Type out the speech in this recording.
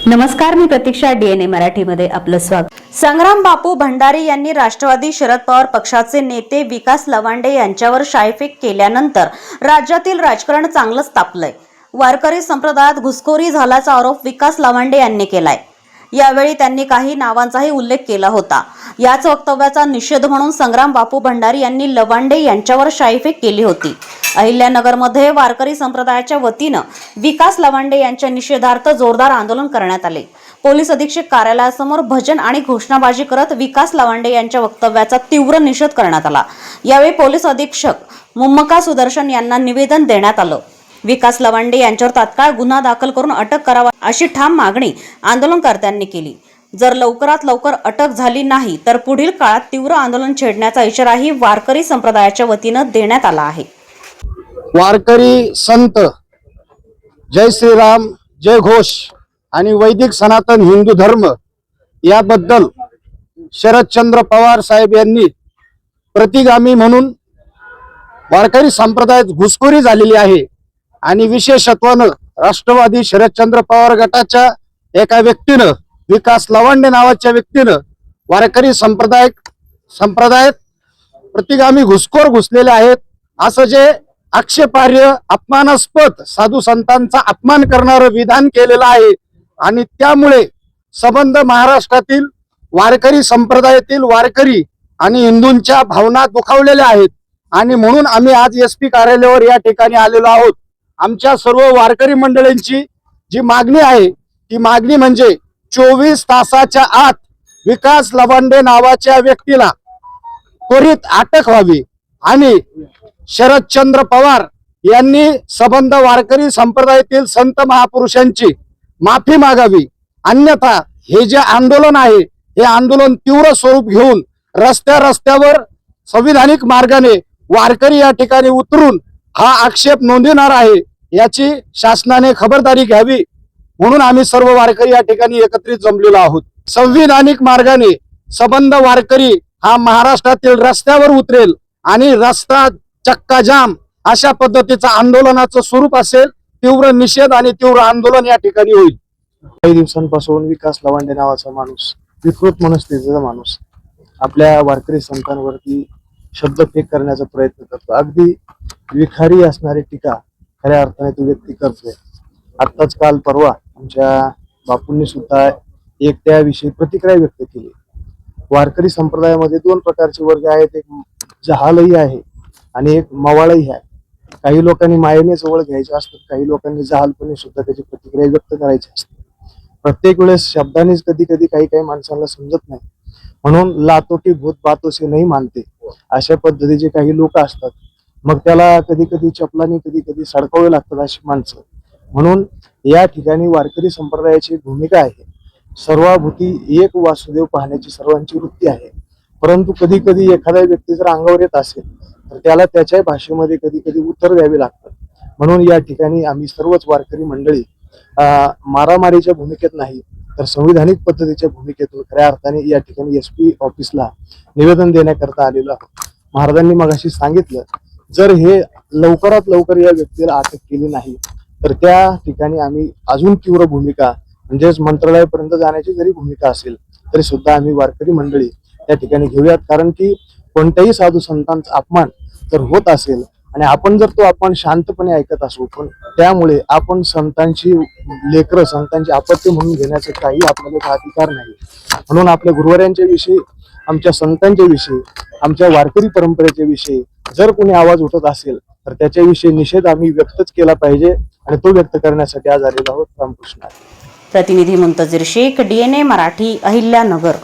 नमस्कार, मी प्रतीक्षा. डीएनए मराठीमध्ये आपलं स्वागत. संग्राम बापू भंडारी यांनी राष्ट्रवादी शरद पवार पक्षाचे नेते विकास लवांडे यांच्यावर शाईफेक केल्यानंतर राज्यातील राजकारण चांगलंच तापलंय. वारकरी संप्रदायात घुसखोरी झाल्याचा आरोप विकास लवांडे यांनी केलाय. यावेळी त्यांनी काही नावांचाही उल्लेख केला होता. याच वक्तव्याचा निषेध म्हणून संग्राम बापू भंडारी यांनी लवांडे यांच्यावर शाईफेक केली होती. अहिल्यानगरमध्ये वारकरी संप्रदायाच्या वतीनं विकास लवांडे यांच्या निषेधार्थ जोरदार आंदोलन करण्यात आले. पोलीस अधीक्षक कार्यालयासमोर भजन आणि घोषणाबाजी करत विकास लवांडे यांच्या वक्तव्याचा तीव्र निषेध करण्यात आला. यावेळी पोलीस अधीक्षक मुम्मका सुदर्शन यांना निवेदन देण्यात आलं. विकास लवांडे यांच्यावर तात्काळ गुन्हा दाखल करून अटक करावा अशी ठाम मागणी आंदोलनकर्त्यांनी केली. जर लवकरात लवकर अटक झाली नाही तर पुढील काळात तीव्र आंदोलन छेडण्याचा इशाराही वारकरी संप्रदायाच्या वतीनं देण्यात आला आहे. वारकरी संत जय श्रीराम जय घोष आणि वैदिक सनातन हिंदू धर्म याबद्दल शरदचंद्र पवार साहेब यांनी प्रतिगामी म्हणून वारकरी संप्रदायात घुसखोरी झालेली आहे आणि विशेषत्वानं राष्ट्रवादी शरदचंद्र पवार गटाच्या एका व्यक्तीनं, विकास लवांडे नावाच्या व्यक्तीनं वारकरी संप्रदायात प्रतिगामी घुसखोर घुसलेले आहेत असं जे आक्षेपार्ह, अपमानास्पद, साधू संतांचा अपमान करणारं विधान केलेलं आहे. आणि त्यामुळे संबंध महाराष्ट्रातील वारकरी संप्रदायातील वारकरी आणि हिंदूंच्या भावना दुखावलेल्या आहेत. आणि म्हणून आम्ही आज SP कार्यालयावर या ठिकाणी आलेलो आहोत. आमच्या सर्व वारकरी मंडळींची जी मागणी आहे ती मागणी म्हणजे 24 तासाच्या आत विकास लवांडे नावाच्या व्यक्तीला त्वरित अटक व्हावी आणि शरदचंद्र पवार यांनी संबंध वारकरी संप्रदायातील संत महापुरुषांची माफी मागावी. अन्यथा हे जे आंदोलन आहे हे आंदोलन तीव्र स्वरूप घेऊन रस्त्यावर संविधानिक मार्गाने वारकरी या ठिकाणी उतरून हा आक्षेप नोंदविणार आहे. याची शासनाने खबरदारी घ्यावी म्हणून आम्ही सर्व वारकरी या ठिकाणी एकत्रित जमलेलो आहोत. संविधानिक मार्गाने संबंध वारकरी हा महाराष्ट्रातील रस्त्यावर उतरेल आणि रस्ता चक्का जाम अशा पद्धतीचं आंदोलनाचं स्वरूप असेल. तीव्र निषेध आणि तीव्र आंदोलन या ठिकाणी होईल. काही दिवसांपासून विकास लवांडे नावाचा माणूस, विकृत मनस्थितीचा माणूस, आपल्या वारकरी संतांवरती शब्दफेक करण्याचा प्रयत्न करतो. अगदी विखारी असणारी टीका खऱ्या अर्थाने तो व्यक्ती करतोय. आत्ताच काल परवा आमच्या बापूंनी सुद्धा एक त्याविषयी प्रतिक्रिया व्यक्त केली. वारकरी संप्रदायामध्ये 2 प्रकारचे वर्ग आहेत, एक जहालही आहे आणि एक मवाळही आहे. काही लोकांनी मायेने जवळ घ्यायचे असतात, काही लोकांनी जहालपणे सुद्धा त्याची प्रतिक्रिया व्यक्त करायची असते. प्रत्येक वेळेस शब्दानेच कधी कधी काही माणसांना समजत नाही, म्हणून लातोटी भूत बातों से नहीं मानते अशा पद्धतीचे काही लोक असतात. मग त्याला कधी कधी चपलाने कधी कधी सडकावे लागतात अशी माणसं. म्हणून या ठिकाणी वारकरी संप्रदायाची भूमिका आहे. सर्वाभूती एक वासुदेव पाहण्याची सर्वांची वृत्ती आहे. परंतु कधी कधी एखादा व्यक्ती जर अंगावर येत असेल तर त्याला त्याच्या भाषेमध्ये कधी कधी उत्तर द्यावे लागतात. म्हणून या ठिकाणी आम्ही सर्वच वारकरी मंडळी मारामारीच्या भूमिकेत नाही तर संविधानिक पद्धतीच्या भूमिकेतून खऱ्या अर्थाने या ठिकाणी SP ऑफिसला निवेदन देण्याकरता आलेलो आहोत. महाराजांनी मगाशी सांगितलं, जर हे लवकरात लवकर या व्यक्तीला अटक केली नाही तर त्या ठिकाणी आम्ही अजून तीव्र भूमिका, म्हणजेच मंत्रालयापर्यंत जाण्याची जरी भूमिका असेल तरी सुद्धा आम्ही वारकरी मंडळी त्या ठिकाणी घेऊयात. कारण की कोणत्याही साधू संतांचा अपमान जर होत असेल आणि आपण जर तो अपमान शांतपणे ऐकत असू, पण त्यामुळे आपण संतांची लेकरं, संतांची आपत्ती म्हणून घेण्याचा काही आपल्याला अधिकार नाही. म्हणून आपल्या गुरुवाऱ्यांच्या विषयी, आमच्या संतांच्या विषयी, आमच्या वारकरी परंपरेच्या विषयी जर कोणी आवाज उठत असेल तर त्याच्याविषयी निषेध आम्ही व्यक्तच केला पाहिजे आणि तो व्यक्त करण्यासाठी आज आलेलो आहोत. रामकृष्ण. प्रतिनिधी मुंतजीर शेख, डीएनए मराठी, अहिल्यानगर.